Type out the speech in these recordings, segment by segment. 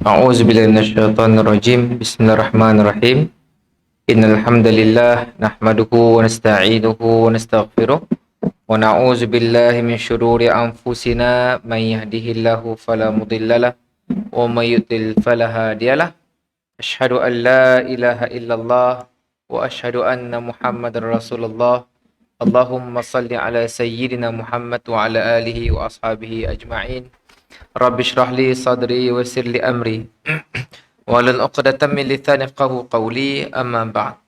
أعوذ بالله من الشيطان الرجيم بسم الله الرحمن الرحيم إن الحمد لله نحمده ونستعينه ونستغفره ونعوذ بالله من شرور أنفسنا من يهده الله فلا مضل له ومن يضلل فلا هادي له أشهد أن لا إله إلا الله وأشهد أن محمد رسول الله اللهم صل على سيدنا محمد وعلى آله وأصحابه أجمعين Rabbi shrah li sadri wa yassir li amri wahlul 'uqdatam min lisani yafqahu qawli amma ba'd.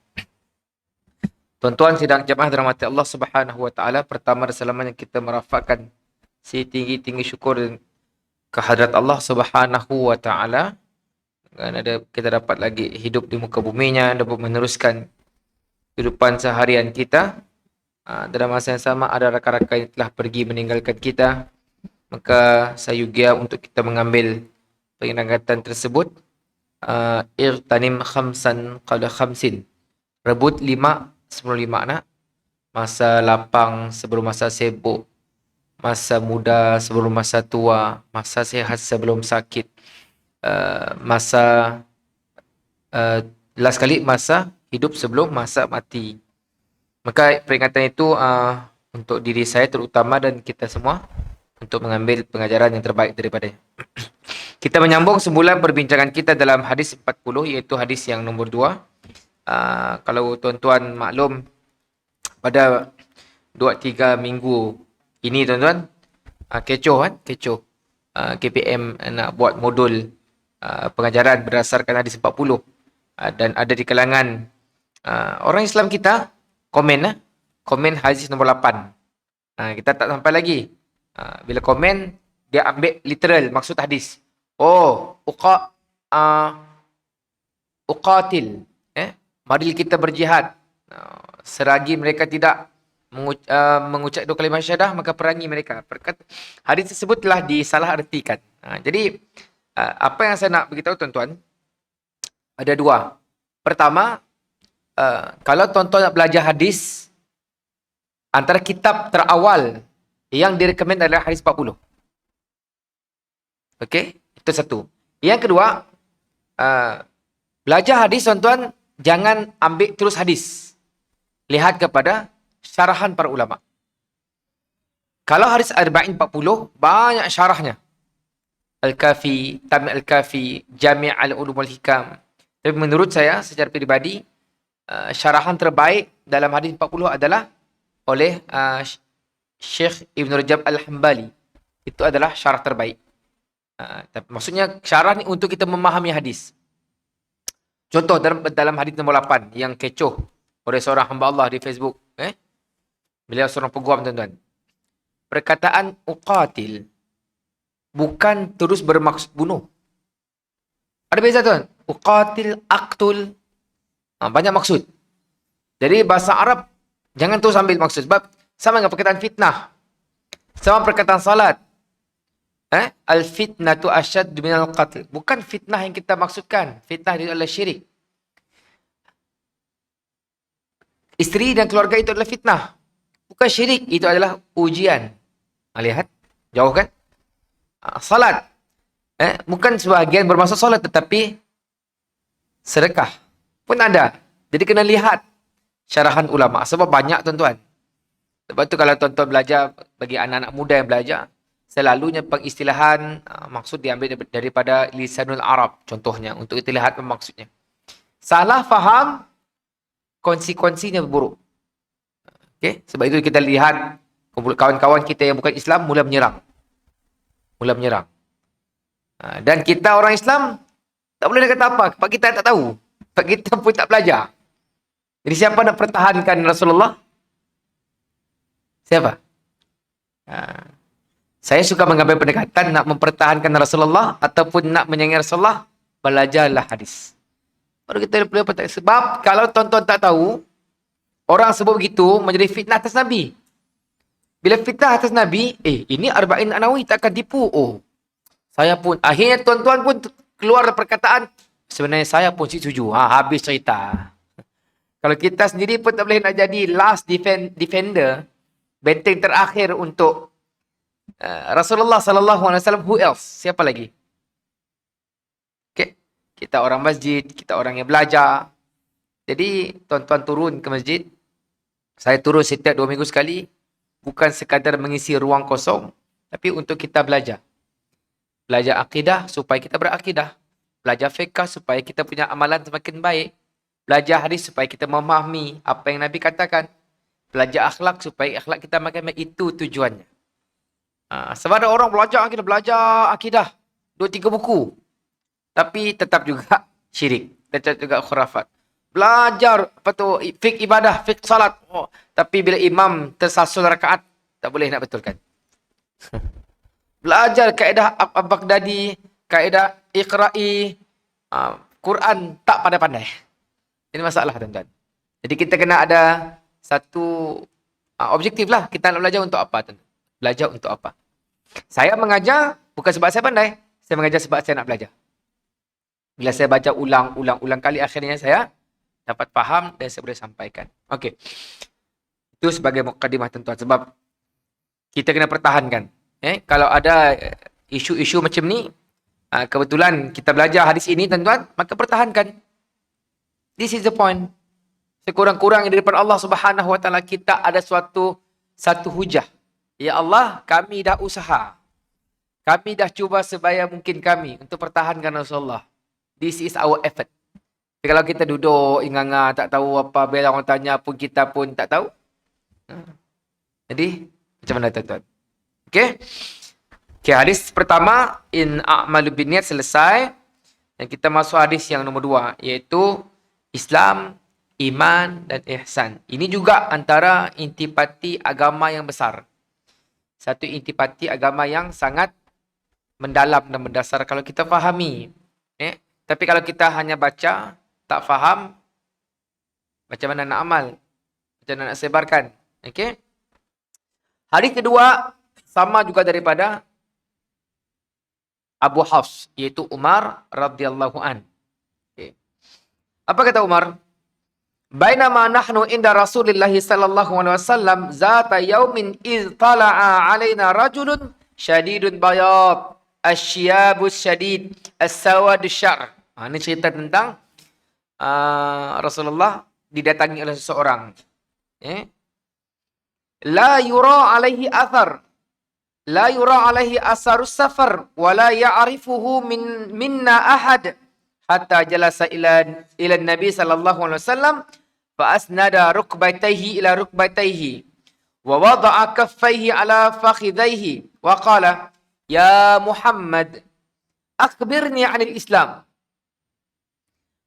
Tuan-tuan sidang jemaah dirahmati Allah Subhanahu wa taala, pertama dan selamanya kita merafakkan setinggi-tinggi syukur kehadrat Allah Subhanahu wa taala kerana kita dapat lagi hidup di muka buminya, dapat meneruskan kehidupan seharian kita. Dalam masa yang sama ada rakan-rakan yang telah pergi meninggalkan kita. Maka saya juga untuk kita mengambil peringatan tersebut, irtanim khamsan qala khamsin, rebut 5 sebelum 5 nak, masa lapang sebelum masa sibuk, masa muda sebelum masa tua, masa sihat sebelum sakit, last kali masa hidup sebelum masa mati. Maka peringatan itu untuk diri saya terutama dan kita semua, untuk mengambil pengajaran yang terbaik daripadanya. Kita menyambung semula perbincangan kita dalam hadis 40, iaitu hadis yang nombor 2. Kalau tuan-tuan maklum, pada 2-3 minggu ini tuan-tuan, kecoh kan? Kecoh. KPM nak buat modul pengajaran berdasarkan hadis 40. Dan ada di kalangan orang Islam kita, komen hadis nombor 8. Kita tak sampai lagi. Bila komen, dia ambil literal maksud hadis. Uqatil. Mari kita berjihad. Selagi mereka tidak mengucap dua kalimah syahadah, maka perangi mereka. Hadis tersebut telah disalah artikan. Jadi, apa yang saya nak beritahu tuan-tuan, ada 2. Pertama, kalau tuan-tuan nak belajar hadis, antara kitab terawal yang direkomend adalah hadis 40. Okey, itu satu. Yang kedua, belajar hadis tuan-tuan, jangan ambil terus hadis. Lihat kepada syarahan para ulama. Kalau hadis Arba'in 40, banyak syarahnya. Al-Kafi, Tami' Al-Kafi, Jami' Al-Ulum Wal-Hikam. Tapi menurut saya, secara peribadi, syarahan terbaik dalam hadis 40 adalah oleh Syekh Ibn Rajab Al-Hambali. Itu adalah syarah terbaik. Maksudnya syarah ni untuk kita memahami hadis. Contoh dalam hadis nombor 8 yang kecoh oleh seorang hamba Allah di Facebook. Beliau seorang peguam tuan-tuan. Perkataan uqatil bukan terus bermaksud bunuh. Ada beza tuan. Uqatil, aqtul, banyak maksud. Jadi bahasa Arab jangan terus ambil maksud. Sebab sama dengan perkataan fitnah. Sama perkataan salat. Al-fitnatu asyaddu minal qatl. Bukan fitnah yang kita maksudkan. Fitnah itu adalah syirik. Isteri dan keluarga itu adalah fitnah. Bukan syirik. Itu adalah ujian. Lihat. Jauh kan? Salat. Bukan sebahagian bermaksud salat. Tetapi sedekah pun ada. Jadi kena lihat syarahan ulama. Sebab banyak tuan-tuan. Sebab tu kalau tuan-tuan belajar, bagi anak-anak muda yang belajar, selalunya pengistilahan maksud diambil daripada lisanul Arab. Contohnya, untuk kita lihat maksudnya. Salah faham, konsekuensinya buruk. Okay? Sebab itu kita lihat, kawan-kawan kita yang bukan Islam mula menyerang. Dan kita orang Islam, tak boleh nak kata apa. Sebab kita tak tahu. Sebab kita pun tak belajar. Jadi siapa nak pertahankan Rasulullah? Siapa? Saya suka mengambil pendekatan nak mempertahankan Rasulullah ataupun nak menyayangi Rasulullah, belajarlah hadis. Baru kita boleh pertahankan. Sebab kalau tuan-tuan tak tahu, orang sebut begitu menjadi fitnah atas Nabi. Bila fitnah atas Nabi, ini Arba'in An-Nawawi tak akan tipu. Saya pun, akhirnya tuan-tuan pun keluar perkataan, sebenarnya saya pun setuju. Habis cerita. Kalau kita sendiri pun tak boleh nak jadi last defender, benteng terakhir untuk Rasulullah sallallahu alaihi wasallam, who else? Siapa lagi? Kita orang masjid, kita orang yang belajar. Jadi tuan-tuan turun ke masjid. Saya turun setiap 2 minggu sekali. Bukan sekadar mengisi ruang kosong. Tapi untuk kita belajar. Belajar akidah supaya kita berakidah. Belajar fiqh supaya kita punya amalan semakin baik. Belajar hadis supaya kita memahami apa yang Nabi katakan. Belajar akhlak supaya akhlak kita makin baik. Itu tujuannya. Sebab ada orang belajar akidah. 2-3 buku. Tapi tetap juga syirik. Tetap juga khurafat. Belajar fiqh ibadah, fiqh salat. Tapi bila imam tersasul rakaat, tak boleh nak betulkan. Belajar kaedah Baghdadi, kaedah Iqra'i, Quran tak pandai-pandai. Ini masalah, tuan-tuan. Jadi kita kena ada satu objektif lah. Kita nak belajar untuk apa, tuan-tuan? Belajar untuk apa? Saya mengajar bukan sebab saya pandai. Saya mengajar sebab saya nak belajar. Bila saya baca ulang kali, akhirnya saya dapat faham dan saya boleh sampaikan. Okey. Itu sebagai mukadimah, tuan-tuan. Sebab kita kena pertahankan. Kalau ada isu-isu macam ni, kebetulan kita belajar hadis ini, tuan-tuan, maka pertahankan. This is the point. Sekurang-kurangnya daripada Allah Subhanahu Wa Taala kita ada satu hujah. Ya Allah, kami dah usaha. Kami dah cuba sebaya mungkin kami untuk pertahankan Rasulullah. This is our effort. Tapi kalau kita duduk inganga tak tahu apa, bila orang tanya pun kita pun tak tahu. Jadi macam mana, tuan-tuan? Okey. Okey, hadis pertama in a'malu binniyat selesai. Dan kita masuk hadis yang nombor 2 iaitu Islam, iman dan ihsan. Ini juga antara intipati agama yang besar. Satu intipati agama yang sangat mendalam dan mendasar kalau kita fahami. Tapi kalau kita hanya baca, tak faham, macam mana nak amal? Macam mana nak sebarkan? Okey. Hadis kedua sama juga daripada Abu Hafs, iaitu Umar radhiyallahu an. Okay. Apa kata Umar? Bainama nahnu inda Rasulillah sallallahu alaihi wasallam zata yaumin iz tala'a alaina rajulun syadidun bayad asyabus syadid as-sawadus syar. Ini cerita tentang Rasulullah didatangi oleh seseorang. La yura alaihi athar. La yura alaihi asarus safar wa la ya'rifuhu minna ahad hatta jalasa ila Nabi sallallahu alaihi wasallam fa asnada rukbatayhi ila rukbatayhi wa wada'a kaffayhi ala fakhidhayhi wa qala ya Muhammad akhbirni 'anil Islam.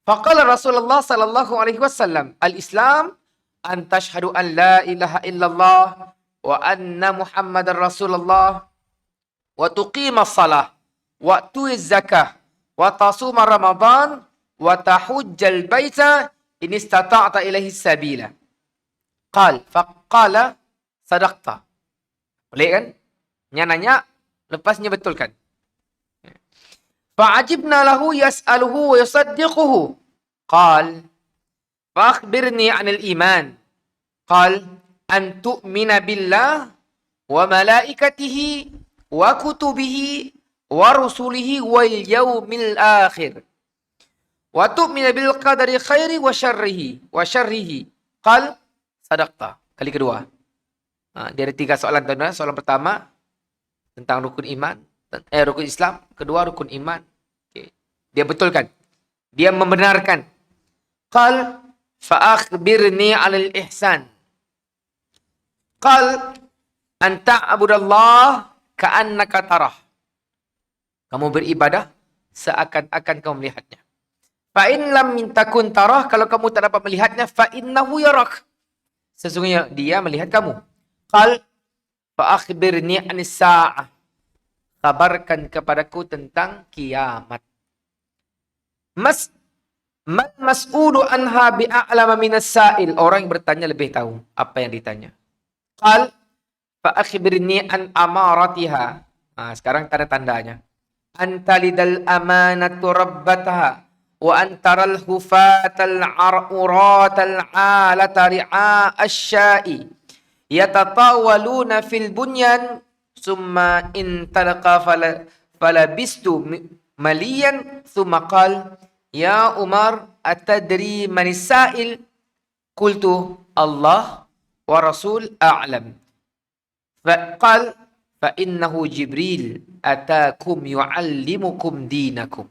Faqala Rasulullah sallallahu alaihi wasallam al-Islam an tashhadu an la ilaha illallah wa anna Muhammadar Rasulullah wa tuqimas salah wa tu'iz zakah wa tasuma Ramadan wa tahujjal baita in istata'ta ilaihi sabila. Faqala sadaqta. Boleh kan? Nanya lepasnya betulkan. Fa'ajibna lahu yas'aluhu wa yusaddiquhu. Qal fa'akhbirni 'anil iman. Qal an tu'mina billah wa malaikatihi wa kutubihi wa rusulihi wal yaumil akhir wa tu'mina bil qadari khairi wa syarrihi. Qal sadaqta. Kali kedua. Dia ada 3 soalan, tuan-tuan. Soalan pertama tentang rukun iman, rukun Islam, kedua rukun iman. Okay. Dia betulkan. Dia membenarkan. Qal fa akhbirni 'anil ihsan. Qal an ta'budallah ka'annaka tarah. Kamu beribadah seakan-akan kamu melihatnya. Fa in lam takun tarah, kalau kamu tak dapat melihatnya, fa innahu yarak. Sesungguhnya dia melihat kamu. Qal fa akhbirni 'anis sa'ah. Kabarkan kepadaku tentang kiamat. Man mas'ulu anha bi'a'lama minas sa'il. Orang yang bertanya lebih tahu apa yang ditanya. Qal fa akhbirni an amaratiha. Sekarang tanda tandanya. Antalidal amanatu rabbataha wa antaral hufatal uratal alata ri'a asya'i yatatawaluna fil bunyan summa intalaqa falabistu maliyan thumma qal Ya Umar, atadri manis sa'il? Qultu, Allah wa Rasul a'lam. Faqal, fa innahu Jibril atakum yu'allimukum dinakum.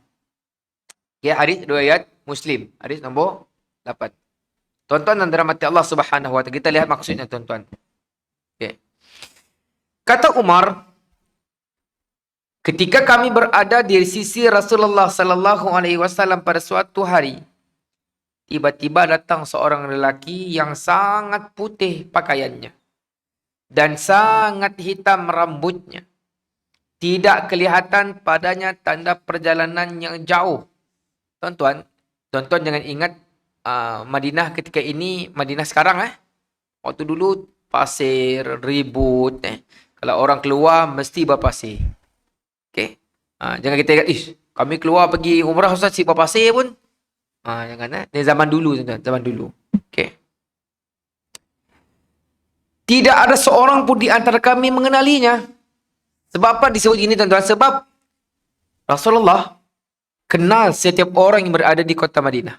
Ya, hadis riwayat Muslim. Hadis nombor 8. Tuan-tuan dan dirahmati Allah Subhanahu wa taala. Kita lihat maksudnya, tuan-tuan. Okay. Kata Umar, ketika kami berada di sisi Rasulullah sallallahu alaihi wasallam pada suatu hari, tiba-tiba datang seorang lelaki yang sangat putih pakaiannya dan sangat hitam rambutnya. Tidak kelihatan padanya tanda perjalanan yang jauh. Tuan-tuan jangan ingat Madinah ketika ini, Madinah sekarang waktu dulu pasir, ribut. Kalau orang keluar mesti berpasir. Okey. Jangan kita ingat, kami keluar pergi umrah Ustaz si berpasir pun. Jangan Ini zaman dulu, tuan-tuan, zaman dulu. Okey. Tidak ada seorang pun di antara kami mengenalinya. Sebab apa disebut ini, tuan-tuan? Sebab Rasulullah kenal setiap orang yang berada di kota Madinah.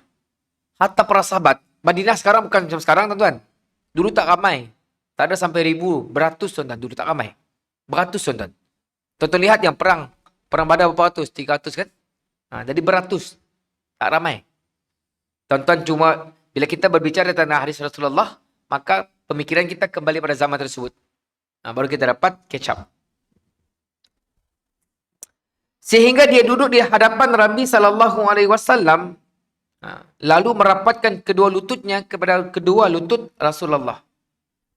Hatta para sahabat. Madinah sekarang bukan macam sekarang, tuan-tuan. Dulu tak ramai. Tak ada sampai 1,000, beratus, tuan-tuan. Dulu tak ramai. Beratus, tuan-tuan. Tuan-tuan lihat yang perang Badar berapa ratus? 300 kan? Jadi beratus. Tak ramai. Tuan-tuan, cuma bila kita berbicara tentang hadis Rasulullah, maka pemikiran kita kembali pada zaman tersebut. Baru kita dapat catch up. Sehingga dia duduk di hadapan Nabi sallallahu alaihi wasallam, lalu merapatkan kedua lututnya kepada kedua lutut Rasulullah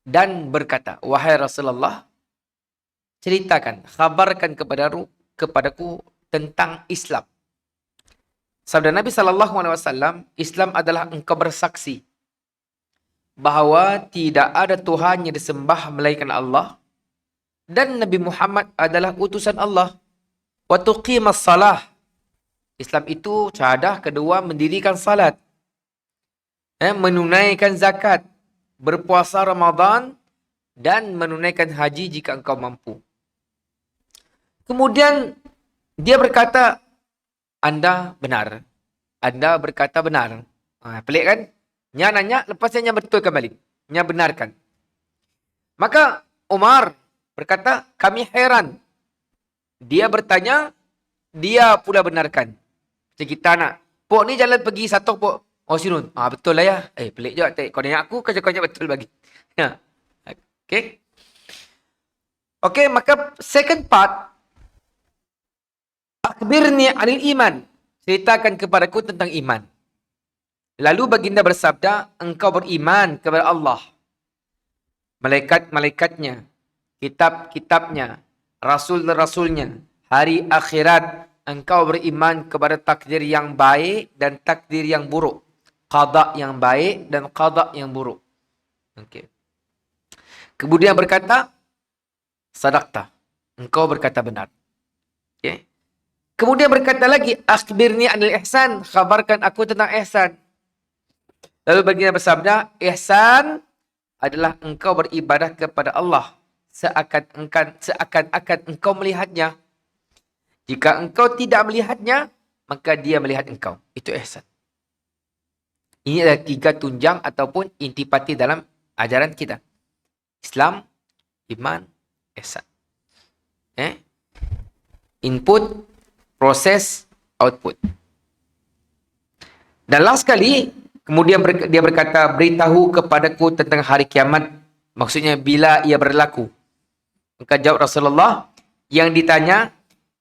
dan berkata, "Wahai Rasulullah, ceritakan, khabarkan kepadaku tentang Islam." Sabda Nabi sallallahu alaihi wasallam, Islam adalah engkau bersaksi bahawa tidak ada Tuhan yang disembah melainkan Allah dan Nabi Muhammad adalah utusan Allah. Wa tuqimas salah. Islam itu syahadah, kedua mendirikan salat, menunaikan zakat, berpuasa Ramadan dan menunaikan haji jika engkau mampu. Kemudian dia berkata, Anda benar. Anda berkata benar. Pelik kan? Nya nanya, lepasnya nya betul kembali. Nya benarkan. Maka Umar berkata, kami heran. Dia bertanya, dia pula benarkan. Macam kita nak, Pok ni jalan pergi satu pok. Oh Sinun, betul lah ya. Pelik juga. Kau nanya aku, kau cakap betul bagi. Okay. Okay, maka second part. Akhbirni anil iman. Ceritakan kepadaku tentang iman. Lalu baginda bersabda, engkau beriman kepada Allah, malaikat-malaikatnya, kitab-kitabnya, rasul-rasulnya, hari akhirat. Engkau beriman kepada takdir yang baik dan takdir yang buruk. Qada yang baik dan qada yang buruk. Okay. Kemudian berkata, sadaqta. Engkau berkata benar. Okay. Kemudian berkata lagi, akhbirni anil ihsan. Khabarkan aku tentang ihsan. Lalu baginda bersabda, ihsan adalah engkau beribadah kepada Allah seakan-akan engkau melihatnya. Jika engkau tidak melihatnya, maka dia melihat engkau. Itu ihsan. Ini adalah 3 tunjang ataupun intipati dalam ajaran kita. Islam, iman, ihsan. Input, proses, output. Dan last kali, kemudian dia berkata, beritahu kepadaku tentang hari kiamat. Maksudnya bila ia berlaku. Maka jawab Rasulullah, yang ditanya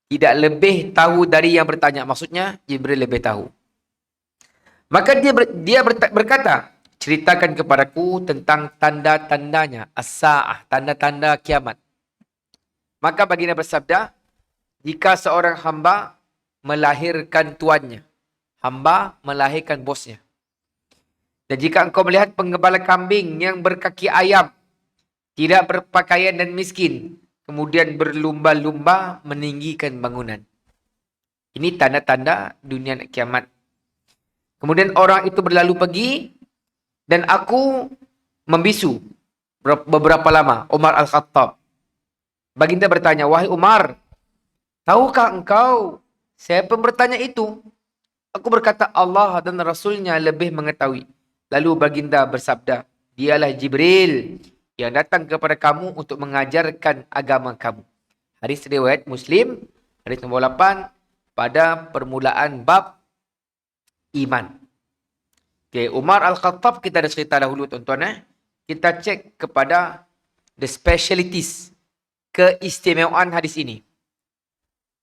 tidak lebih tahu dari yang bertanya. Maksudnya Jibril lebih tahu. Maka dia berkata, ceritakan kepadaku tentang tanda-tandanya, as-sa'ah, tanda-tanda kiamat. Maka baginda bersabda, jika seorang hamba melahirkan tuannya, hamba melahirkan bosnya. Dan jika engkau melihat penggembala kambing yang berkaki ayam, tidak berpakaian dan miskin, kemudian berlumba-lumba meninggikan bangunan. Ini tanda-tanda dunia kiamat. Kemudian orang itu berlalu pergi dan aku membisu beberapa lama. Umar Al-Khattab. Baginda bertanya, wahai Umar, tahukah engkau siapa bertanya itu? Aku berkata, Allah dan Rasulnya lebih mengetahui. Lalu baginda bersabda, dialah Jibril yang datang kepada kamu untuk mengajarkan agama kamu. Hadis riwayat Muslim, hadis nombor 8 pada permulaan bab iman. Okay, Umar Al-Khattab kita dah cerita dahulu tuan-tuan. Kita cek kepada the specialities, keistimewaan hadis ini.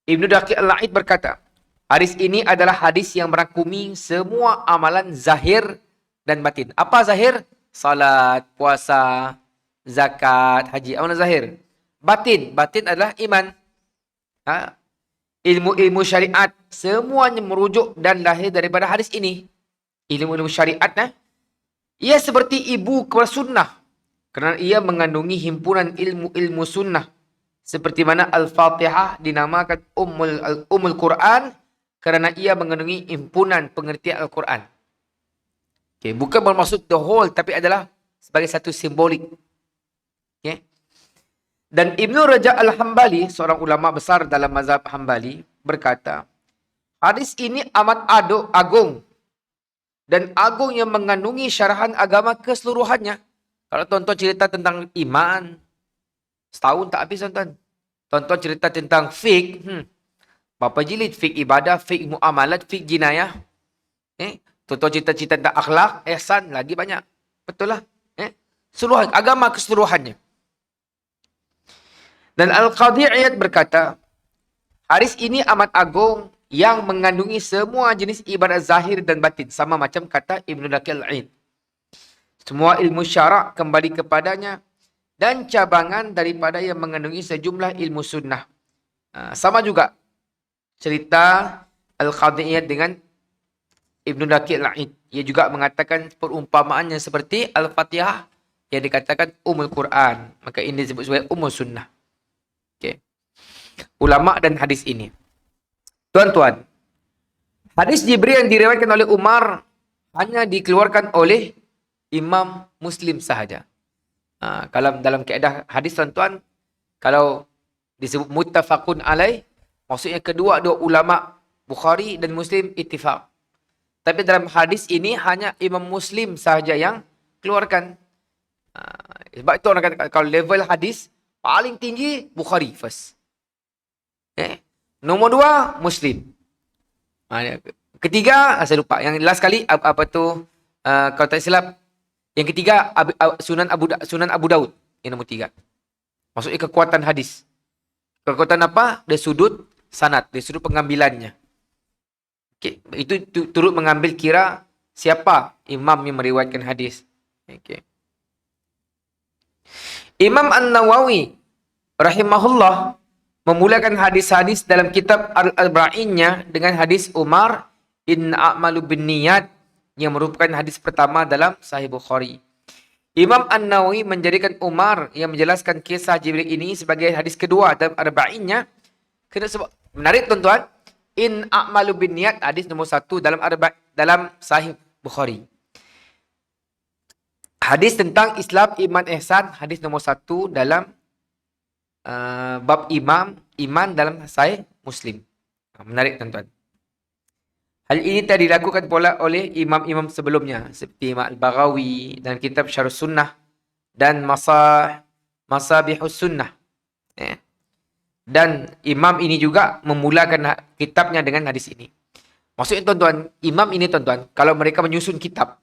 Ibnu Daqiq Al-Aid berkata, hadis ini adalah hadis yang merangkumi semua amalan zahir dan batin. Apa zahir? Salat, puasa, zakat, haji. Amalan zahir. Batin adalah iman. Ilmu-ilmu syariat. Semuanya merujuk dan lahir daripada hadis ini. Ilmu-ilmu syariat. Ia seperti ibu kepada sunnah. Kerana ia mengandungi himpunan ilmu-ilmu sunnah. Seperti mana Al-Fatihah dinamakan Ummul Quran. Kerana ia mengandungi himpunan pengertian Al-Quran. Okay, bukan bermaksud the whole, tapi adalah sebagai satu simbolik. Okay. Dan Ibnu Rajab Al-Hambali, seorang ulama besar dalam mazhab Hambali, berkata, hadis ini amat agung. Dan agung yang mengandungi syarahan agama keseluruhannya. Kalau tuan-tuan cerita tentang iman, setahun tak habis tuan-tuan. Tuan-tuan cerita tentang fiqh, berapa jilid? Fiqh ibadah, fiqh muamalat, fiqh jinayah. Tuan-tuan cerita-cerita tentang akhlak, ihsan, lagi banyak. Betul lah. Seluruh agama keseluruhannya. Dan Al-Qadhi Iyad berkata, hadis ini amat agung yang mengandungi semua jenis ibadat zahir dan batin. Sama macam kata Ibnu Daqiq Al-Aid. Semua ilmu syarak kembali kepadanya. Dan cabangan daripada yang mengandungi sejumlah ilmu sunnah. Sama juga cerita Al-Qadhi Iyad dengan Ibnu Daqiq Al-Aid. Ia juga mengatakan perumpamaannya seperti Al-Fatihah yang dikatakan Ummul Quran. Maka ini disebut sebagai Ummul Sunnah. Okay. Ulama dan hadis ini. Tuan-tuan, hadis Jibril yang diriwayatkan oleh Umar hanya dikeluarkan oleh Imam Muslim sahaja. Kalau dalam kaedah hadis tuan-tuan, kalau disebut muttafaqun alaih, maksudnya dua ulama Bukhari dan Muslim ittifaq. Tapi dalam hadis ini hanya Imam Muslim sahaja yang keluarkan. Sebab itu orang kata kalau level hadis paling tinggi Bukhari first. Nombor 2 Muslim. Ketiga saya lupa. Yang last kali apa tu? Kalau tak silap, yang ketiga Sunan Abu Daud. Yang nombor 3. Maksudnya kekuatan hadis. Kekuatan apa? Dari sudut sanad, dari sudut pengambilannya. Okay. Itu turut mengambil kira siapa imam yang meriwayatkan hadis. Okay. Imam An-Nawawi rahimahullah memulakan hadis-hadis dalam kitab Al-Arba'innya dengan hadis Umar inna a'malu binniyat yang merupakan hadis pertama dalam Sahih Bukhari. Imam An-Nawawi menjadikan Umar yang menjelaskan kisah Jibril ini sebagai hadis kedua dalam Arba'innya. Kena sebab menarik tuan-tuan, in a'malu binniyat hadis nombor 1 dalam Sahih Bukhari. Hadis tentang Islam, iman, ihsan hadis nombor 1 dalam bab iman dalam Sahih Muslim. Menarik tuan-tuan. Hal ini telah dilakukan pula oleh imam-imam sebelumnya seperti Imam Al-Baghawi dan kitab Syarh Sunnah dan Masabihus Sunnah. Dan imam ini juga memulakan kitabnya dengan hadis ini. Maksudnya tuan-tuan, imam ini tuan-tuan, kalau mereka menyusun kitab,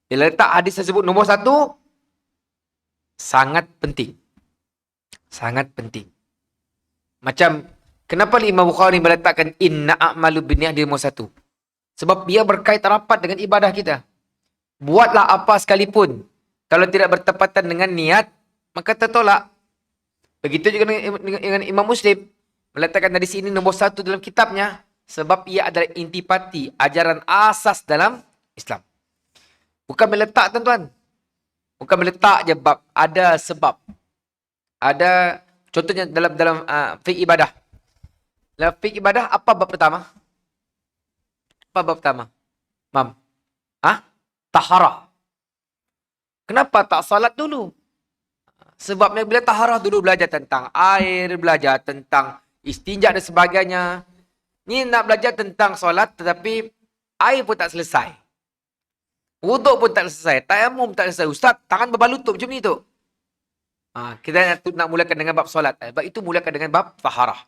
dia letak hadis tersebut nombor 1, sangat penting. Sangat penting. Macam, kenapa Imam Bukhari meletakkan inna a'malu binniyat di nombor 1? Sebab dia berkaitan rapat dengan ibadah kita. Buatlah apa sekalipun. Kalau tidak bertepatan dengan niat, maka tertolak. Begitu juga dengan Imam Muslim. Meletakkan hadis ini nombor 1 dalam kitabnya. Sebab ia adalah intipati, ajaran asas dalam Islam. Bukan meletak tuan-tuan. Bukan meletak je bab. Ada sebab. Ada contohnya dalam fiqh ibadah. Dalam fiqh ibadah apa bab pertama? Apa bab pertama? Mam. Taharah. Kenapa tak salat dulu? Sebabnya bila taharah dulu belajar tentang air, belajar tentang istinja dan sebagainya. Ni nak belajar tentang solat tetapi air pun tak selesai. Wuduk pun tak selesai. Tayamum tak selesai. Ustaz, tangan berbalutut macam ni tu. Kita nak mulakan dengan bab solat. Bab itu mulakan dengan bab taharah.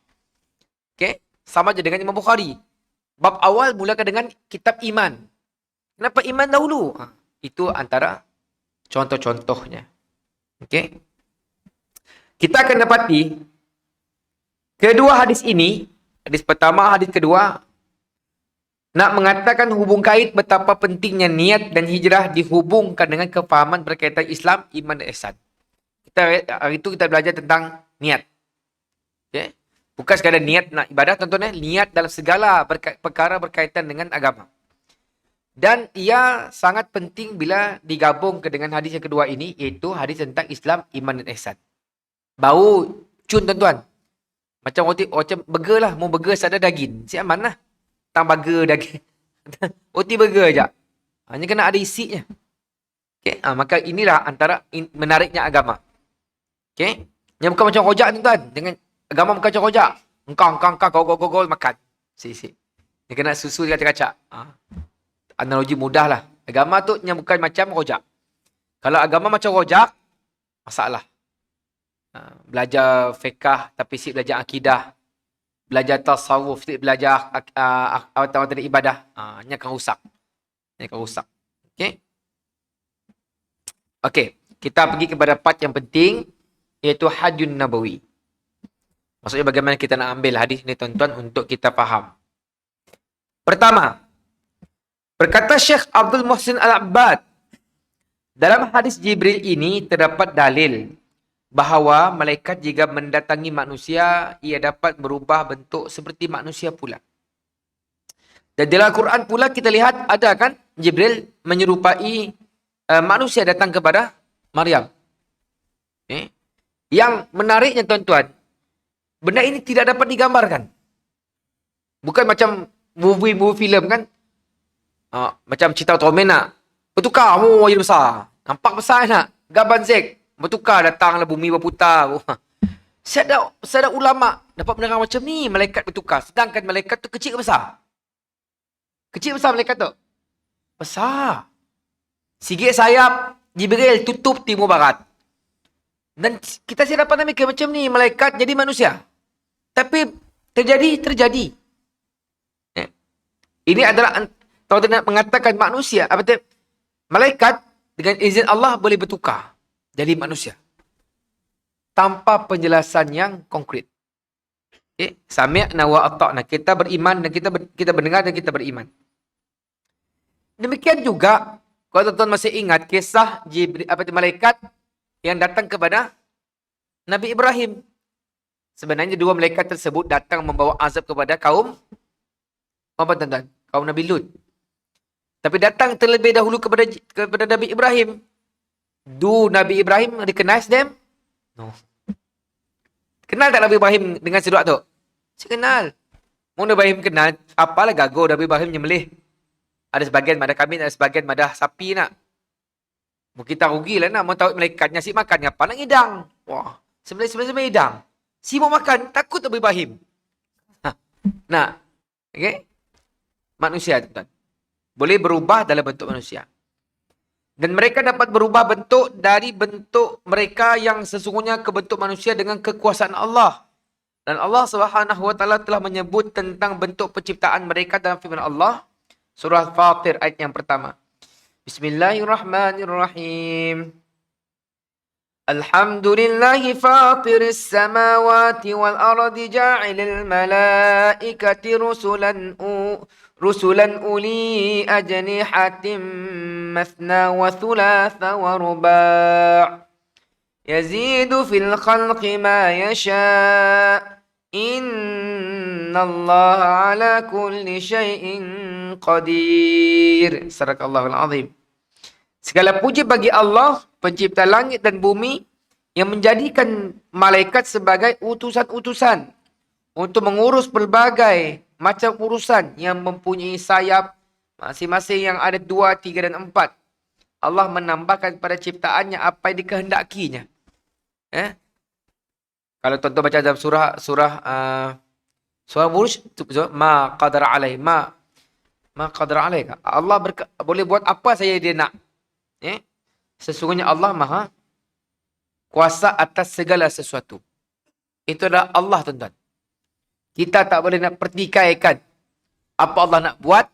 Okay? Sama je dengan Imam Bukhari. Bab awal mulakan dengan kitab iman. Kenapa iman dahulu? Itu antara contoh-contohnya. Okay? Kita akan dapati kedua hadis ini, hadis pertama, hadis kedua, nak mengatakan hubung kait betapa pentingnya niat dan hijrah dihubungkan dengan kefahaman berkaitan Islam, iman dan ihsan. Hari itu kita belajar tentang niat. Okay? Bukan sekadar niat nak ibadah, tuan-tuan, niat dalam segala perkara berkaitan dengan agama. Dan ia sangat penting bila digabungkan dengan hadis yang kedua ini, iaitu hadis tentang Islam, iman dan ihsan. Bau cun, tuan-tuan. Macam burger lah. Mau burger sadar daging. Si aman lah. Tang burger daging. Roti burger je. Hanya kena ada isinya. Okay? Maka inilah antara menariknya agama. Okay? Yang bukan macam rojak, tuan-tuan. Dengan agama bukan macam rojak. Engkau, gol, makan. Si. Dia kena susu dia kacak-kacak. Analogi mudah lah. Agama tu yang bukan macam rojak. Kalau agama macam rojak, masalah. Belajar fiqah tapi si belajar akidah, belajar tasawuf, si belajar awal-awal ibadah, ini akan rusak. Okey, kita pergi kepada part yang penting, iaitu Hajjun Nabawi. Maksudnya bagaimana kita nak ambil hadis ni, tuan-tuan, untuk kita faham. Pertama, berkata Syekh Abdul Muhsin Al-Abbad, dalam hadis Jibril ini terdapat dalil bahawa malaikat jika mendatangi manusia, ia dapat berubah bentuk seperti manusia pula. Dan dalam Al-Quran pula kita lihat ada kan Jibril menyerupai manusia datang kepada Maryam. Yang menariknya, tuan-tuan, benda ini tidak dapat digambarkan. Bukan macam movie filem kan. Macam cerita Ultraman nak bertukar, jadi besar. Nampak besar nak. Gaban Zek bertukar, datanglah bumi berputar. Saya ada ulama dapat menerang macam ni, malaikat bertukar. Sedangkan malaikat tu kecil ke besar? Kecil besar malaikat tu? Besar. Sigit sayap Jibril tutup timur barat. Dan kita saya dapat nampak macam ni, malaikat jadi manusia. Tapi terjadi. Ini adalah, kalau kita nak mengatakan manusia, malaikat dengan izin Allah boleh bertukar jadi manusia. Tanpa penjelasan yang konkret. Sami'na wa ata'na. Kita beriman dan kita mendengar dan kita beriman. Demikian juga, kalau tuan-tuan masih ingat kisah Jibril, malaikat yang datang kepada Nabi Ibrahim. Sebenarnya dua malaikat tersebut datang membawa azab kepada kaum tuan-tuan? Kaum Nabi Lut. Tapi datang terlebih dahulu kepada Nabi Ibrahim. Do Nabi Ibrahim recognize them? No. Kenal tak Nabi Ibrahim dengan si dua tu? Saya kenal. Mau Nabi Ibrahim kenal, apalah gago Nabi Ibrahim nyembelih. Ada sebagian madah kambing, ada sebagian madah sapi nak. Mau kita rugilah nak. Mau tahu malaikatnya si makan apa nak hidang. Wah, sebenarnya hidang. Si mau makan, takut Nabi Ibrahim. Nah, okay? Manusia, tuan-tuan. Boleh berubah dalam bentuk manusia. Dan mereka dapat berubah bentuk dari bentuk mereka yang sesungguhnya ke bentuk manusia dengan kekuasaan Allah. Dan Allah SWT telah menyebut tentang bentuk penciptaan mereka dalam firman Allah. Surah Fatir ayat yang pertama. Bismillahirrahmanirrahim. Alhamdulillahi fatiris samawati wal ardi ja'ilil malaikati rusulan uli ajnihatim mathna wa thulatha wa ruba' yazidu fil khalqi ma yasha' innallaha ala kulli syai'in qadir. Sadaqallahul azim. Segala puji bagi Allah, pencipta langit dan bumi, yang menjadikan malaikat sebagai utusan-utusan untuk mengurus berbagai macam urusan yang mempunyai sayap masing-masing yang ada 2, 3 dan 4. Allah menambahkan pada ciptaannya apa yang dikehendakinya. Kalau tuan-tuan baca dalam surah Seorang buruj ma qadara alaih, ma qadara alaih. Allah boleh buat apa saja dia nak. Sesungguhnya Allah Maha kuasa atas segala sesuatu. Itu adalah Allah, tuan-tuan. Kita tak boleh nak pertikaikan apa Allah nak buat.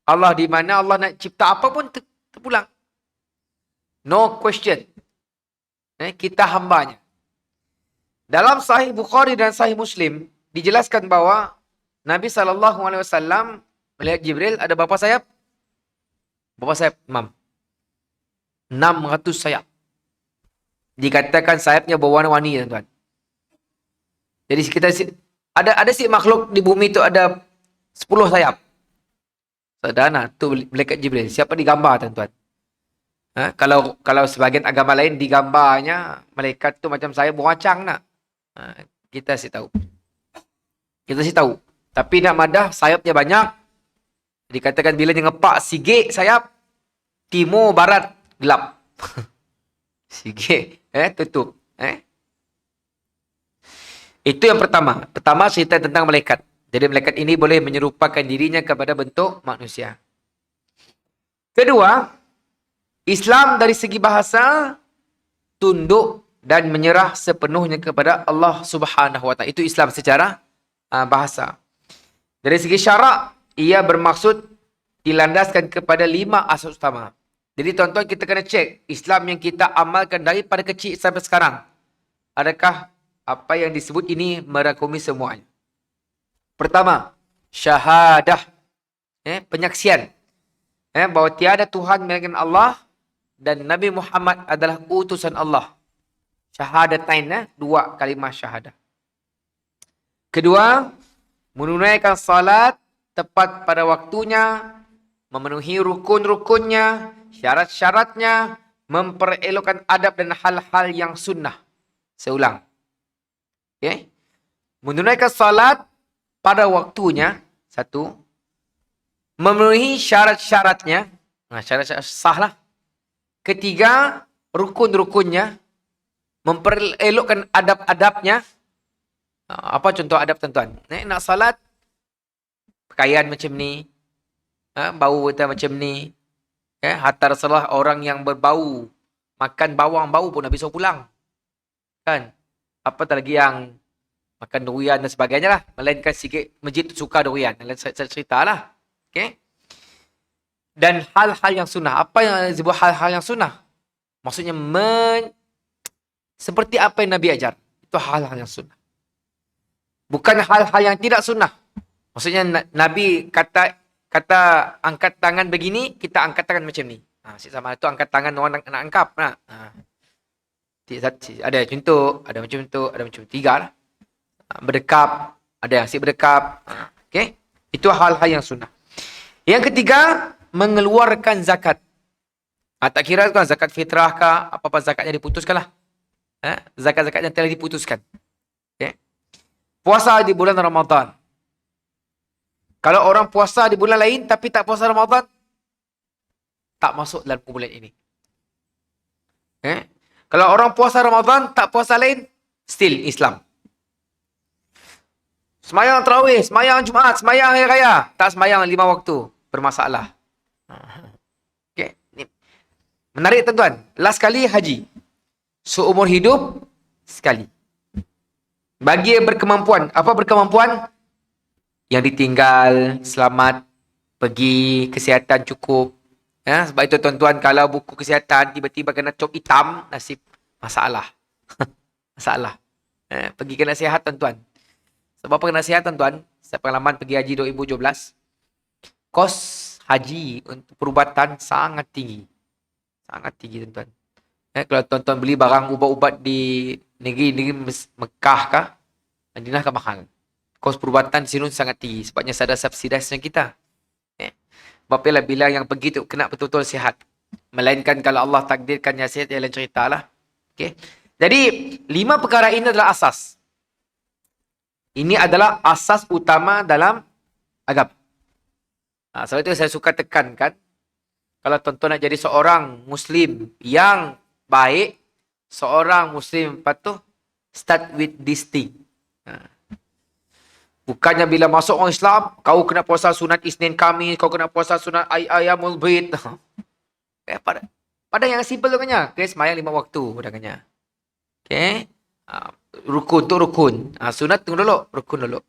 Allah di mana, Allah nak cipta apa pun terpulang. No question. Kita hambanya. Dalam Sahih Bukhari dan Sahih Muslim dijelaskan bahawa Nabi SAW melihat Jibril ada berapa sayap? Berapa sayap, Imam? 600 sayap. Dikatakan sayapnya berwarna-warni, tuan-tuan. Jadi kita ada si makhluk di bumi itu ada 10 sayap. Sederhana, tu malaikat Jibril. Siapa digambar, tuan-tuan? Kalau sebagian agama lain digambarnya malaikat tu macam saya berwacang nak. Kita sih tahu. Tapi nak madah sayapnya banyak. Dikatakan bila dia ngepak sigik sayap, timur barat gelap. Sigik tutup. Itu yang pertama. Pertama cerita tentang malaikat. Jadi malaikat ini boleh menyerupakan dirinya kepada bentuk manusia. Kedua, Islam dari segi bahasa tunduk dan menyerah sepenuhnya kepada Allah Subhanahu wa taala. Itu Islam secara bahasa. Dari segi syarak, ia bermaksud dilandaskan kepada 5 asas utama. Jadi tuan-tuan, kita kena cek Islam yang kita amalkan daripada kecil sampai sekarang. Adakah apa yang disebut ini merangkumi semuanya? Pertama, syahadah. Penyaksian. Bahawa tiada Tuhan melainkan Allah dan Nabi Muhammad adalah utusan Allah. Syahadatain, 2 kalimah syahadah. Kedua, menunaikan salat tepat pada waktunya, memenuhi rukun-rukunnya, syarat-syaratnya, memperelokkan adab dan hal-hal yang sunnah. Saya ulang. Menunaikan salat pada waktunya, 1. Memenuhi syarat-syaratnya, syarat-syarat sah lah. Ketiga, rukun-rukunnya, memperelokkan adab-adabnya. Apa contoh adab, tuan-tuan? Nak salat, pakaian macam ni, bau kita macam ni. Hatta Rasulullah orang yang berbau, makan bawang bau pun habis pulang. Kan? Apatah lagi yang makan durian dan sebagainya lah. Melainkan sikit masjid suka durian. Saya cerita lah. Okay? Dan hal-hal yang sunnah. Apa yang disebut hal-hal yang sunnah? Maksudnya seperti apa yang Nabi ajar. Itu hal-hal yang sunnah. Bukan hal-hal yang tidak sunnah. Maksudnya Nabi kata angkat tangan begini, kita angkat tangan macam ni. Sama itu angkat tangan orang nak angkap. Ada contoh, ada macam tu, ada macam 3 lah. Berdekap, ada yang asyik berdekap. Okay? Itu hal-hal yang sunnah. Yang ketiga, mengeluarkan zakat. Tak kira kan zakat fitrah kah, apa-apa zakatnya diputuskan lah. Zakat-zakat yang telah diputuskan. Okay? Puasa di bulan Ramadan. Kalau orang puasa di bulan lain tapi tak puasa Ramadan, tak masuk dalam kumpulan ini. Kalau orang puasa Ramadan, tak puasa lain, still Islam. Semayang tarawih, semayang Jumaat, semayang hari raya, tak semayang 5 waktu, bermasalah. Okay. Menarik, tuan-tuan. Last kali haji. Seumur hidup, sekali. Bagi yang berkemampuan. Apa berkemampuan? Yang ditinggal, selamat, pergi, kesihatan cukup. Sebab itu, tuan-tuan, kalau buku kesihatan tiba-tiba kena cop hitam, nasib masalah. Masalah. Pergi kena sihat, tuan-tuan. Sebab apa kena sihat, tuan-tuan? Saya pengalaman pergi haji 2017. Kos haji untuk perubatan sangat tinggi. Sangat tinggi, tuan-tuan. Kalau tuan-tuan beli barang ubat-ubat di negeri Mekah kah, Madinah kah mahal. Kos perubatan di sini sangat tinggi. Sebabnya ada subsidisnya kita. Sebab bila yang pergi tu kena betul-betul sihat. Melainkan kalau Allah takdirkan yang sihat, yang lain cerita lah. Okay. Jadi, 5 perkara ini adalah asas. Ini adalah asas utama dalam agama. Sebab itu saya suka tekankan, kalau tuan-tuan nak jadi seorang Muslim yang baik, seorang Muslim patuh, start with this thing. Bukannya bila masuk orang Islam, kau kena puasa sunat Isnin Khamis, kau kena puasa sunat Ayyamul Bid. Pada yang simple tu kanya. Okay, semayang 5 waktu pada kanya. Okay. Rukun tu rukun. Sunat tunggu dulu. Rukun dulu.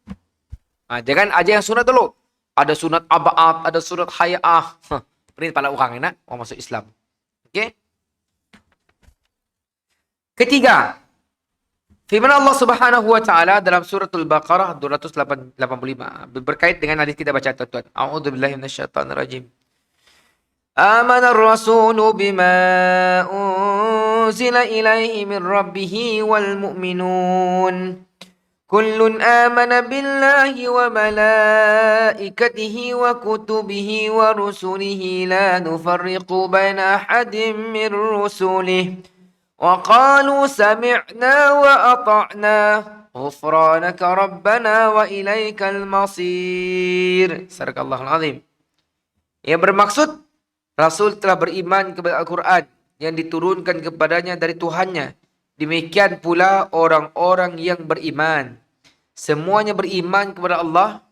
Jangan aja yang sunat dulu. Ada sunat aba'at, ada sunat haya'ah. Ini kepala orang enak. Orang masuk Islam. Okay. Ketiga. Firman Allah Subhanahu wa taala dalam suratul Baqarah 285 berkait dengan hadis kita baca tuan-tuan. A'udzubillahi minasyaitonir rajim. Amanar rasulu bima unzila ilaihi min rabbih wal mu'minun. Kullun amana billahi wa malaikatihi wa kutubihi wa rusulihi la nufarriqu baina ahadin min rusulihi. وقالوا سمعنا وأطعنا غفرانك ربنا وإليك المصير. Sadaq Allahul Azim. Yang bermaksud Rasul telah beriman kepada Al-Quran yang diturunkan kepadanya dari Tuhannya. Demikian pula orang-orang yang beriman. Semuanya beriman kepada Allah,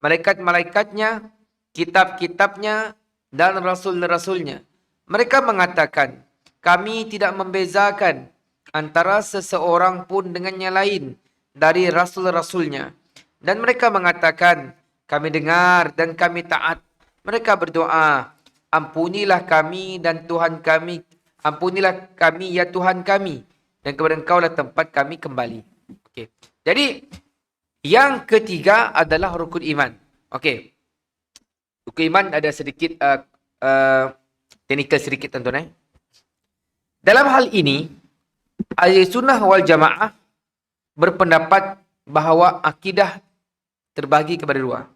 malaikat-malaikatnya, kitab-kitabnya, dan rasul-rasulnya. Mereka mengatakan, kami tidak membezakan antara seseorang pun dengan yang lain dari rasul-rasulnya. Dan mereka mengatakan, kami dengar dan kami taat. Mereka berdoa, ampunilah kami dan Tuhan kami. Ampunilah kami ya Tuhan kami. Dan kepada Engkau lah tempat kami kembali. Okay. Jadi, yang ketiga adalah rukun iman. Okay. Rukun iman ada sedikit teknikal sedikit tuan-tuan. Dalam hal ini, Ahli Sunnah wal Jamaah berpendapat bahawa akidah terbagi kepada dua.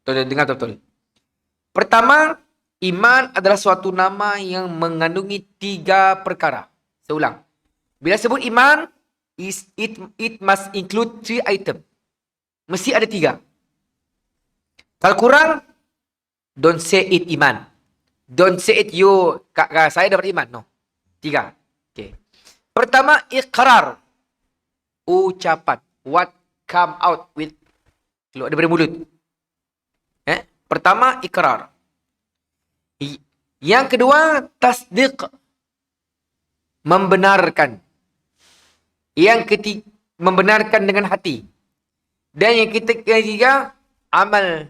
Dengar betul. Pertama, iman adalah suatu nama yang mengandungi 3 perkara. Saya ulang. Bila sebut iman, it must include 3 item. Mesti ada 3. Kalau kurang, don't say it iman. Don't say it you, saya dapat iman. No. 3. Okay. Pertama, iqrar. Ucapan. What come out with. Keluar daripada mulut. Pertama, iqrar. Yang kedua, tasdiq. Membenarkan. Yang ketiga, membenarkan dengan hati. Dan yang ketiga, amal.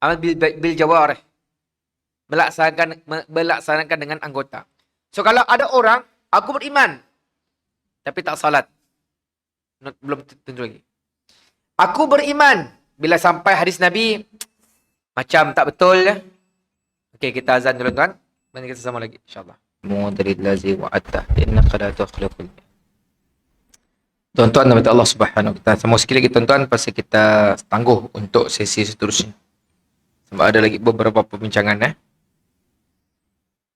Amal bil jawarih. Melaksanakan dengan anggota. So kalau ada orang, aku beriman, tapi tak salat. Belum tentu lagi. Aku beriman, bila sampai hadis Nabi, macam tak betul. Okey, kita azan dulu tuan. Nanti kita sama lagi, insyaAllah. Mu'adarillazi wa'attah, innaka la tukhliqul. Tuan-tuan dan Allah Subhanahu wa taala. Semua sekali lagi tuan-tuan, pasal kita tangguh untuk sesi seterusnya. Sebab ada lagi beberapa perbincangan.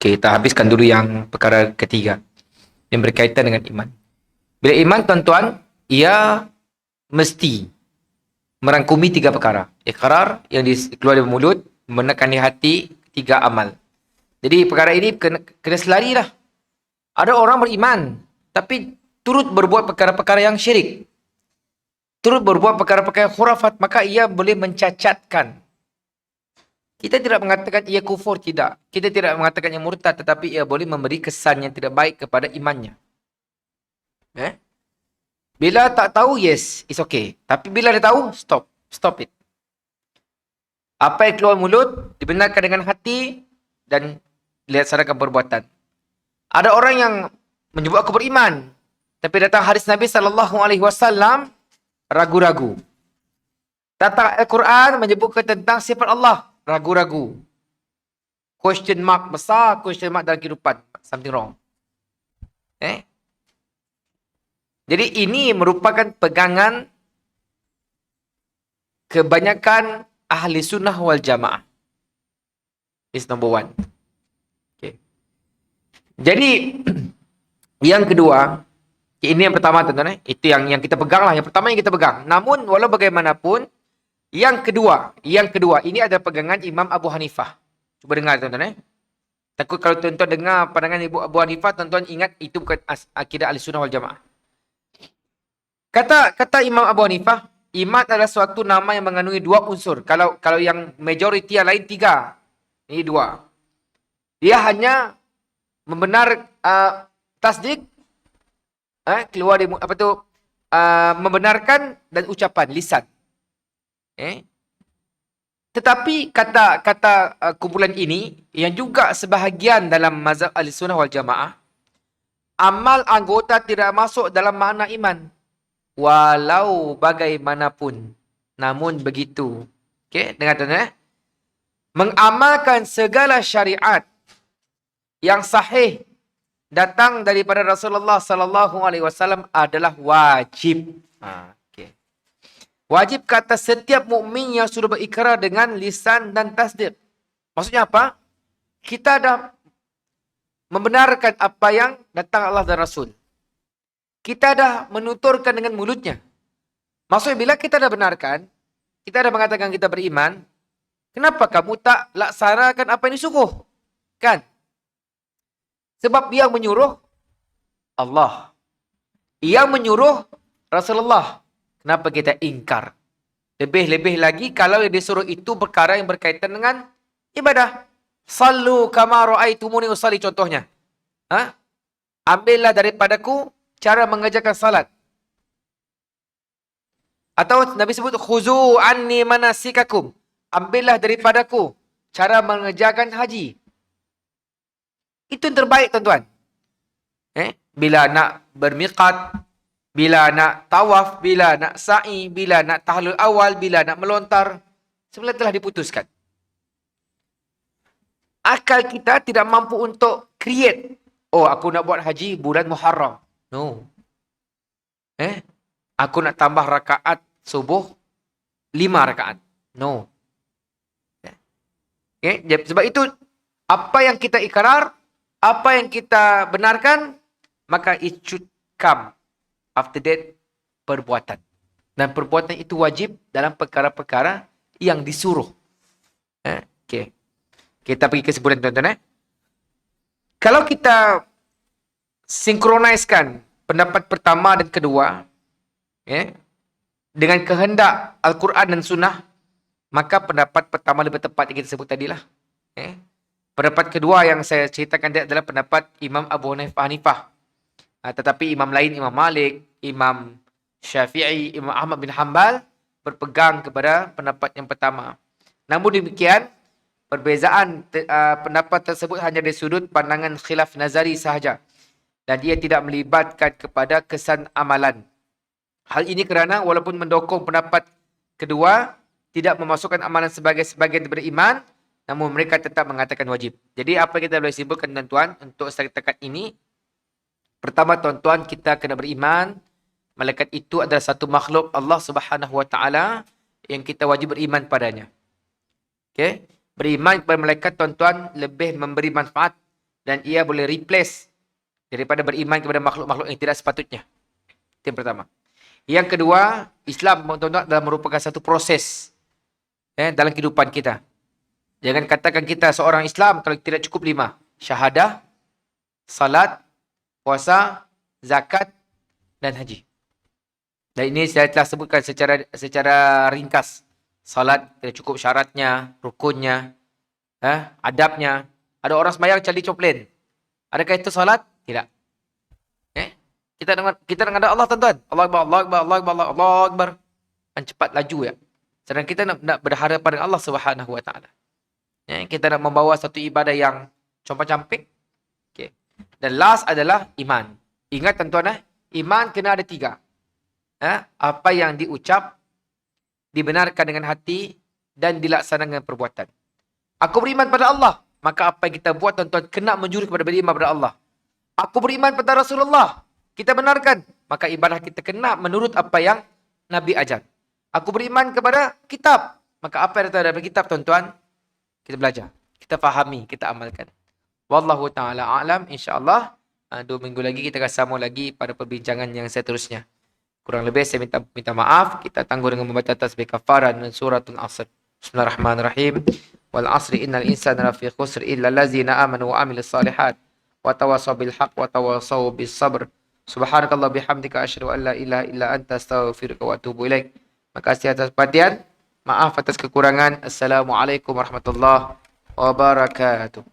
Okay, kita habiskan dulu yang perkara ketiga yang berkaitan dengan iman. Bila iman tuan-tuan, ia mesti merangkumi 3 perkara. Iqrar yang keluar dari mulut, membenarkan di hati, 3 amal. Jadi perkara ini kena selarilah. Ada orang beriman tapi turut berbuat perkara-perkara yang syirik. Turut berbuat perkara-perkara khurafat, maka ia boleh mencacatkan. Kita tidak mengatakan ia kufur, tidak. Kita tidak mengatakan ia murtad, tetapi ia boleh memberi kesan yang tidak baik kepada imannya. Bila tak tahu, yes, it's okay. Tapi bila dia tahu, stop. Stop it. Apa yang keluar mulut, dibenarkan dengan hati, dan dilaksanakan perbuatan. Ada orang yang menyebut aku beriman, tapi datang hadis Nabi SAW, ragu-ragu. Datang Al-Quran menyebutkan tentang sifat Allah, ragu-ragu. Question mark besar, question mark dalam kehidupan. Something wrong. Jadi ini merupakan pegangan kebanyakan ahli sunnah wal jamaah. This number 1. Okay. Jadi yang kedua, ini yang pertama tuan-tuan. Itu yang kita pegang lah. Yang pertama yang kita pegang. Namun walau bagaimanapun, yang kedua, ini adalah pegangan Imam Abu Hanifah. Cuba dengar tuan-tuan. Takut kalau tuan-tuan dengar pandangan Ibu Abu Hanifah, tuan-tuan ingat itu bukan akidah Ahli Sunnah wal Jamaah. Kata Imam Abu Hanifah, Iman adalah suatu nama yang mengandungi 2 unsur. Kalau yang majoriti yang lain 3. Ini 2. Dia hanya membenar tasdik, keluar dari membenarkan dan ucapan lisan. Tetapi kata kumpulan ini yang juga sebahagian dalam mazhab Ahlussunnah wal Jamaah, amal anggota tidak masuk dalam makna iman walau bagaimanapun. Namun begitu. Okey, dengar tuan mengamalkan segala syariat yang sahih datang daripada Rasulullah sallallahu alaihi wasallam adalah wajib. Okey. Wajib kata setiap mukmin yang sudah berikrar dengan lisan dan tasdik. Maksudnya apa? Kita dah membenarkan apa yang datang Allah dan Rasul. Kita dah menuturkan dengan mulutnya. Maksudnya bila kita dah benarkan, kita dah mengatakan kita beriman, kenapa kamu tak laksanakan apa yang disuruh? Kan? Sebab yang menyuruh Allah. Yang menyuruh Rasulullah. Kenapa kita ingkar? Lebih-lebih lagi kalau yang disuruh itu perkara yang berkaitan dengan ibadah. Sallu kama ra'aitumuni usalli contohnya. Ambillah daripadaku cara mengerjakan salat. Atau Nabi sebut khuzu anni manasikakum. Ambillah daripadaku cara mengerjakan haji. Itu yang terbaik tuan-tuan. Bila nak bermiqat, bila nak tawaf, bila nak sa'i, bila nak tahlul awal, bila nak melontar, sebenarnya telah diputuskan. Akal kita tidak mampu untuk create. Oh, aku nak buat haji bulan Muharram. No. Aku nak tambah rakaat subuh 5 rakaat. No. Sebab itu, apa yang kita ikrar, apa yang kita benarkan, maka it should come after that perbuatan. Dan perbuatan itu wajib dalam perkara-perkara yang disuruh. Okey. Kita pergi kesimpulan tuan-tuan. Kalau kita sinkronisekan pendapat pertama dan kedua, dengan kehendak Al-Quran dan Sunnah, maka pendapat pertama lebih tepat yang kita sebut tadilah. Pendapat kedua yang saya ceritakan tadi adalah pendapat Imam Abu Hanifah. Tetapi imam lain, Imam Malik, Imam Syafi'i, Imam Ahmad bin Hanbal berpegang kepada pendapat yang pertama. Namun demikian, perbezaan pendapat tersebut hanya dari sudut pandangan khilaf nazari sahaja. Dan dia tidak melibatkan kepada kesan amalan. Hal ini kerana walaupun mendukung pendapat kedua, tidak memasukkan amalan sebagai sebahagian daripada iman, namun mereka tetap mengatakan wajib. Jadi apa kita boleh simpulkan tuan-tuan untuk setakat ini? Pertama tuan-tuan, kita kena beriman malaikat itu adalah satu makhluk Allah Subhanahu Wa Taala yang kita wajib beriman padanya. Okey, beriman kepada malaikat tuan-tuan lebih memberi manfaat dan ia boleh replace daripada beriman kepada makhluk-makhluk yang tidak sepatutnya. Itu yang pertama. Yang kedua, Islam tuan-tuan adalah merupakan satu proses dalam kehidupan kita. Jangan katakan kita seorang Islam kalau tidak cukup 5. Syahadah, salat, puasa, zakat dan haji. Dan ini saya telah sebutkan secara ringkas. Salat tidak cukup syaratnya, rukunnya, adabnya. Ada orang sembahyang cari coplain. Adakah itu salat? Tidak. Kita dengar Allah tuan-tuan. Allah Akbar, Allah Akbar, Allah Akbar, Allah Akbar. Dan cepat laju ya. Sedangkan kita nak berharap pada Allah Subhanahu Wa Taala. Kita nak membawa satu ibadah yang compang-camping. Okay. Dan last adalah iman. Ingat tuan-tuan, iman kena ada 3. Apa yang diucap, dibenarkan dengan hati dan dilaksanakan dengan perbuatan. Aku beriman pada Allah, maka apa yang kita buat tuan-tuan kena menjurus kepada beriman pada Allah. Aku beriman pada Rasulullah, kita benarkan, maka ibadah kita kena menurut apa yang Nabi ajar. Aku beriman kepada kitab, maka apa yang datang dari kitab tuan-tuan, kita belajar, kita fahami, kita amalkan. Wallahu ta'ala a'lam. InsyaAllah 2 minggu lagi kita akan sambung lagi pada perbincangan yang seterusnya. Kurang lebih saya minta maaf. Kita tangguh dengan membaca tasbih kafaran dan suratul Asr. Bismillahirrahmanirrahim. Wal asri innal insana lafi khusr illa allazina amanu wa amilus salihat wa tawasaw bil haqq wa tawasaw bis sabr. Subhanakallah bihamdika asyhadu an la ilaha illa anta astaghfiruka wa atubu ilaik. Makasih atas perhatian. Maaf atas kekurangan. Assalamualaikum warahmatullahi wabarakatuh.